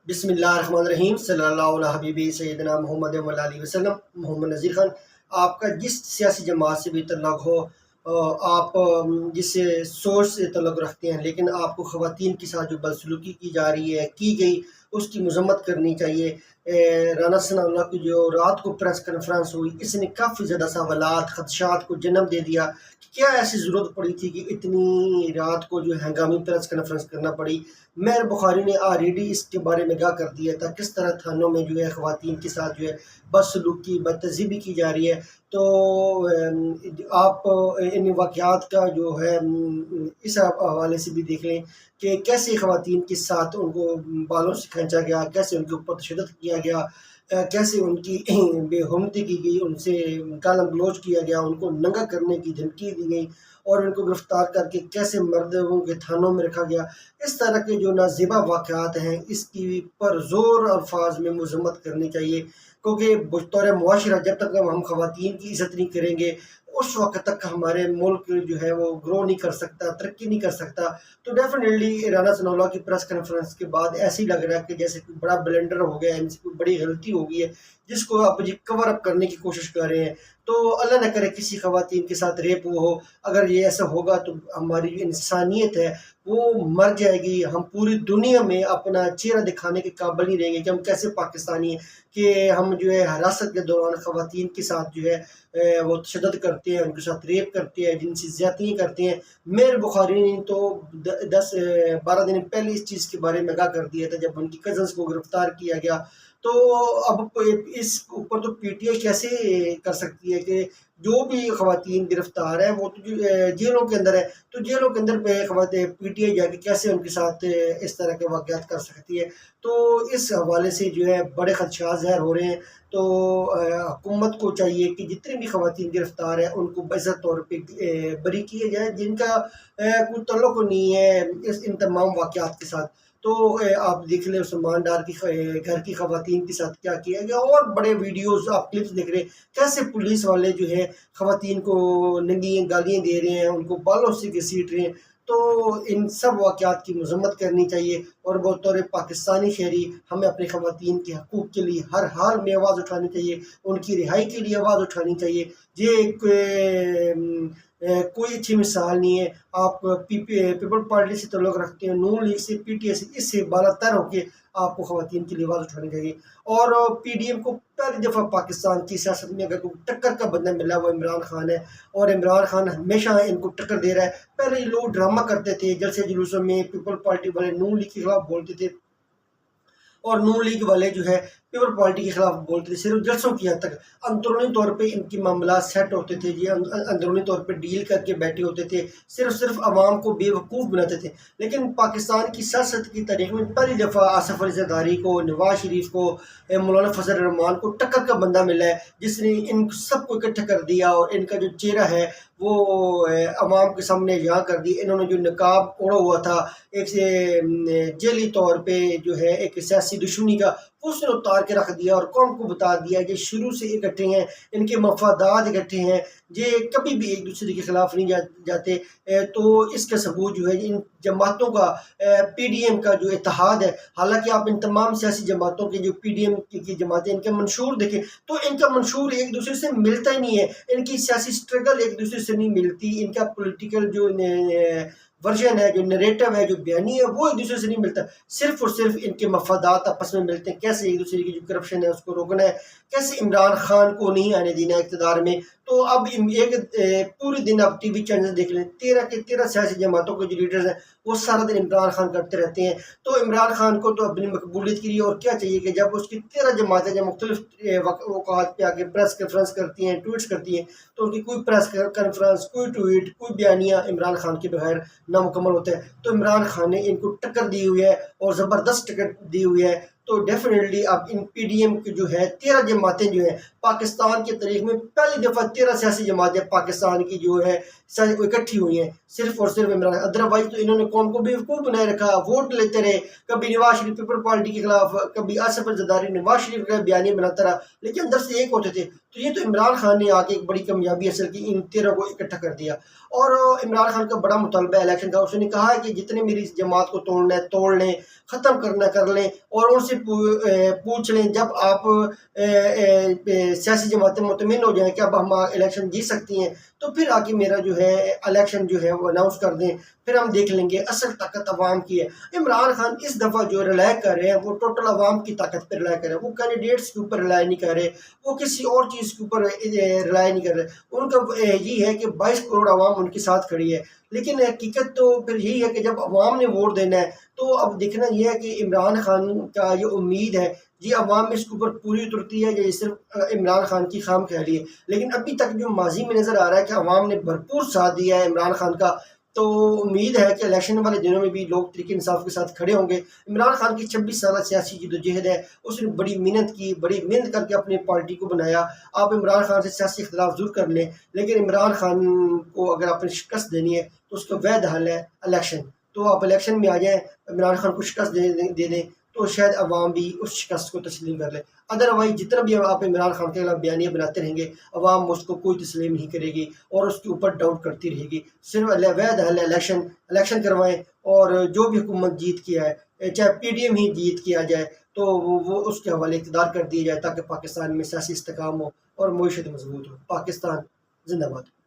بسم اللہ الرحمن الرحیم صلی اللہ علیہ حبیبی سیدنا محمد علیہ وسلم۔ محمد نذیر خان، آپ کا جس سیاسی جماعت سے بھی تعلق ہو، آپ جس سوچ سے تعلق رکھتے ہیں، لیکن آپ کو خواتین کے ساتھ جو بدسلوکی کی جا رہی ہے، کی گئی، اس کی مذمت کرنی چاہیے۔ رانا ثناء اللہ کی جو رات کو پریس کانفرنس ہوئی، اس نے کافی زیادہ سوالات، خدشات کو جنم دے دیا کہ کیا ایسی ضرورت پڑی تھی کہ اتنی رات کو جو ہنگامی پریس کانفرنس کرنا پڑی۔ میر بخاری نے آلریڈی اس کے بارے میں آگاہ کر دیا تھا کس طرح تھانوں میں جو ہے خواتین کے ساتھ جو ہے بدسلوکی، بدتہذیبی کی جا رہی ہے۔ تو آپ ان واقعات کا جو ہے اس حوالے سے بھی دیکھ لیں کہ کیسے خواتین کے ساتھ ان کو بالوں سے کھینچا گیا، کیسے ان کے اوپر تشدد کیا گیا، کیسے ان کی بے حرمتی کی گئی، ان سے گالا گلوچ کیا گیا، ان کو ننگا کرنے کی دھمکی دی گئی اور ان کو گرفتار کر کے کیسے مردوں کے تھانوں میں رکھا گیا۔ اس طرح کے جو نازیبا واقعات ہیں، اس کی پر زور الفاظ میں مذمت کرنی چاہیے، کیونکہ بطور معاشرہ جب تک ہم خواتین کی عزت نہیں کریں گے، اس وقت تک ہمارے ملک جو ہے وہ گرو نہیں کر سکتا، ترقی نہیں کر سکتا۔ تو ڈیفینیٹلی رانا ثناء اللہ کی پریس کانفرنس کے بعد ایسے ہی لگ رہا ہے کہ جیسے کوئی بڑا بلنڈر ہو گیا ہے، ان سے کوئی بڑی غلطی ہو گئی ہے جس کو آپ جی کور اپ کرنے کی کوشش کر رہے ہیں۔ تو اللہ نہ کرے کسی خواتین کے ساتھ ریپ ہو، اگر یہ ایسا ہوگا تو ہماری جو انسانیت ہے وہ مر جائے گی۔ ہم پوری دنیا میں اپنا چہرہ دکھانے کے قابل نہیں رہیں گے کہ ہم کیسے پاکستانی ہیں، کہ ہم جو ہے حراست کے دوران خواتین کے ساتھ جو ہے وہ تشدد کرتے ہیں، ان کے ساتھ ریپ کرتے ہیں، جنسی زیادتیاں کرتے ہیں۔ میر بخاری نے تو 10-12 دن پہلے اس چیز کے بارے میں آگاہ کر دیا تھا جب ان کی کزنس کو گرفتار کیا گیا۔ تو اب اس اوپر تو پی ٹی آئی کیسے کر سکتی ہے کہ جو بھی خواتین گرفتار ہیں وہ تو جیلوں کے اندر ہے، تو جیلوں کے اندر پہ خواتین پی ٹی آئی جا کے کیسے ان کے ساتھ اس طرح کے واقعات کر سکتی ہے۔ تو اس حوالے سے جو ہے بڑے خدشات ظاہر ہو رہے ہیں۔ تو حکومت کو چاہیے کہ جتنی بھی خواتین گرفتار ہیں ان کو باعزت طور پہ بری کیے جائے، جن کا کوئی تعلق نہیں ہے ان تمام واقعات کے ساتھ۔ تو آپ دیکھ لیں عثمان ڈار کی گھر کی خواتین کے ساتھ کیا کیا گیا، اور بڑے ویڈیوز آپ کلپس دیکھ رہے ہیں کیسے پولیس والے جو ہے خواتین کو ننگی گالیاں دے رہے ہیں، ان کو بالوں سے گھسیٹ رہے ہیں۔ تو ان سب واقعات کی مذمت کرنی چاہیے، اور بطور پاکستانی شہری ہمیں اپنی خواتین کے حقوق کے لیے ہر حال میں آواز اٹھانی چاہیے، ان کی رہائی کے لیے آواز اٹھانی چاہیے۔ یہ کوئی اچھی مثال نہیں ہے۔ آپ پیپل پارٹی سے تعلق رکھتے ہیں، نون لیگ سے، پی ٹی آئی سے، اس سے بالا تر ہو کے آپ کو خواتین کی لیے آواز اٹھانی چاہیے۔ اور پی ڈی ایم کو پہلی دفعہ پاکستان کی سیاست میں اگر کوئی ٹکر کا بندہ ملا وہ عمران خان ہے، اور عمران خان ہمیشہ ان کو ٹکر دے رہا ہے۔ پہلے لوگ ڈرامہ کرتے تھے، جلسے جلوسوں میں پیپل پارٹی والے نون لیگ کے خلاف بولتے تھے، اور نون لیگ والے جو ہے پیپل پارٹی کے خلاف بولتے تھے، صرف جلسوں کی حد تک۔ اندرونی طور پہ ان کی معاملات سیٹ ہوتے تھے، یہ اندرونی طور پہ ڈیل کر کے بیٹھے ہوتے تھے، صرف عوام کو بے وقوف بناتے تھے۔ لیکن پاکستان کی سیاست کی تاریخ میں پہلی دفعہ آصف علی زرداری کو، نواز شریف کو، مولانا فضل الرحمان کو ٹکر کا بندہ ملا ہے جس نے ان سب کو اکٹھا کر دیا، اور ان کا جو چہرہ ہے وہ عوام کے سامنے یہاں کر دی۔ انہوں نے جو نقاب اوڑا ہوا تھا ایک جیلی طور پہ جو ہے ایک سیاسی دشمنی کا، اس نے اتار کے رکھ دیا اور قوم کو بتا دیا کہ شروع سے اکٹھے ہیں، ان کے مفادات اکٹھے ہیں، یہ کبھی بھی ایک دوسرے کے خلاف نہیں جاتے۔ تو اس کا ثبوت جو ہے ان جماعتوں کا، پی ڈی ایم کا جو اتحاد ہے، حالانکہ آپ ان تمام سیاسی جماعتوں کے جو پی ڈی ایم کی جماعتیں ان کے منشور دیکھیں تو ان کا منشور ایک دوسرے سے ملتا ہی نہیں ہے، ان کی سیاسی سٹرگل ایک دوسرے سے نہیں ملتی، ان کا پولیٹیکل جو ورژن ہے، جو نریٹو ہے، جو بیانی ہے، وہ ایک دوسرے سے نہیں ملتا۔ صرف اور صرف ان کے مفادات آپس میں ملتے ہیں، کیسے ایک دوسرے کی جو کرپشن ہے اس کو روکنا ہے، کیسے عمران خان کو نہیں آنے دینا اقتدار میں۔ تو اب ایک پورے دن آپ ٹی وی چینل دیکھ لیں، 13 کے 13 سیاسی جماعتوں کے جو لیڈرز ہیں وہ سارا دن عمران خان کرتے رہتے ہیں۔ تو عمران خان کو تو اپنی مقبولیت کے لیے اور کیا چاہیے کہ جب اس کی 13 جماعتیں جب مختلف اوقات پہ آ کے پریس کانفرنس کرتی ہیں، ٹویٹس کرتی ہیں، تو ان کی کوئی پریس کانفرنس، کوئی ٹویٹ، کوئی بیانیہ عمران خان کے بغیر نامکمل ہوتا ہے۔ تو عمران خان نے ان کو ٹکر دی ہوئی ہے، اور زبردست ٹکر دی ہوئی ہے۔ تو ڈیفینیٹلی اب ان پی ڈی ایم کی جو ہے 13 جماعتیں جو ہیں پاکستان کی تاریخ میں پہلی دفعہ 13 سیاسی جماعتیں پاکستان کی جو ہے اکٹھی ہوئی ہیں، صرف اور صرف عمران۔ ادروائز تو انہوں نے قوم کو بیوقوف بنائے رکھا، ووٹ لیتے رہے، کبھی نواز شریف پیپل پارٹی کے خلاف، کبھی آصف علی زرداری نواز شریف کا بیانیہ بناتا رہا، لیکن اندر سے ایک ہوتے تھے۔ تو یہ تو عمران خان نے آ کے ایک بڑی کامیابی حاصل کی، ان 13 کو اکٹھا کر دیا۔ اور عمران خان کا بڑا مطالبہ الیکشن کا، اس نے کہا ہے کہ جتنے میری جماعت کو توڑنا ہے توڑ لیں، ختم کرنا کر لیں، اور ان سے پوچھ لیں جب آپ سیاسی جماعتیں مطمئن ہو جائیں کہ اب ہم الیکشن جیت سکتی ہیں تو پھر آگے میرا جو ہے الیکشن جو ہے وہ اناؤنس کر دیں، پھر ہم دیکھ لیں گے۔ اصل طاقت عوام کی ہے۔ عمران خان اس دفعہ جو ریلائی کر رہے ہیں وہ ٹوٹل عوام کی طاقت پہ ریلائی کر رہے ہیں، وہ کینڈیڈیٹس کے اوپر ریلائی نہیں کر رہے، وہ کسی اور چیز کے اوپر ریلائی نہیں کر رہے۔ ان کا یہ ہے کہ 22 کروڑ عوام ان کے ساتھ کھڑی ہے، لیکن حقیقت تو پھر یہی ہے کہ جب عوام نے ووٹ دینا ہے تو اب دیکھنا یہ ہے کہ عمران خان کا یہ امید ہے جی عوام میں اس کے اوپر پوری اترتی ہے یا یہ صرف عمران خان کی خام خیالی ہے۔ لیکن ابھی تک جو ماضی میں نظر آ رہا ہے کہ عوام نے بھرپور ساتھ دیا ہے عمران خان کا، تو امید ہے کہ الیکشن والے دنوں میں بھی لوگ تحریک انصاف کے ساتھ کھڑے ہوں گے۔ عمران خان کی 26 سالہ سیاسی جدوجہد ہے، اس نے بڑی محنت کی، بڑی محنت کر کے اپنے پارٹی کو بنایا۔ آپ عمران خان سے سیاسی اختلاف ضرور کر لیں، لیکن عمران خان کو اگر آپ نے شکست دینی ہے تو اس کا واحد حل ہے الیکشن۔ تو آپ الیکشن میں آ جائیں، عمران خان کو شکست دے دیں تو شاید عوام بھی اس شکست کو تسلیم کر لے۔ ادروائز جتنا بھی آپ عمران خان کے خلاف بیانیہ بناتے رہیں گے، عوام اس کو کوئی تسلیم نہیں کرے گی اور اس کے اوپر ڈاؤٹ کرتی رہے گی۔ صرف واحد حل الیکشن کروائیں، اور جو بھی حکومت جیت کیا ہے چاہے پی ڈی ایم ہی جیت کیا جائے تو وہ اس کے حوالے اقتدار کر دیا جائے تاکہ پاکستان میں سیاسی استحکام ہو اور معیشت مضبوط ہو۔ پاکستان زندہ باد۔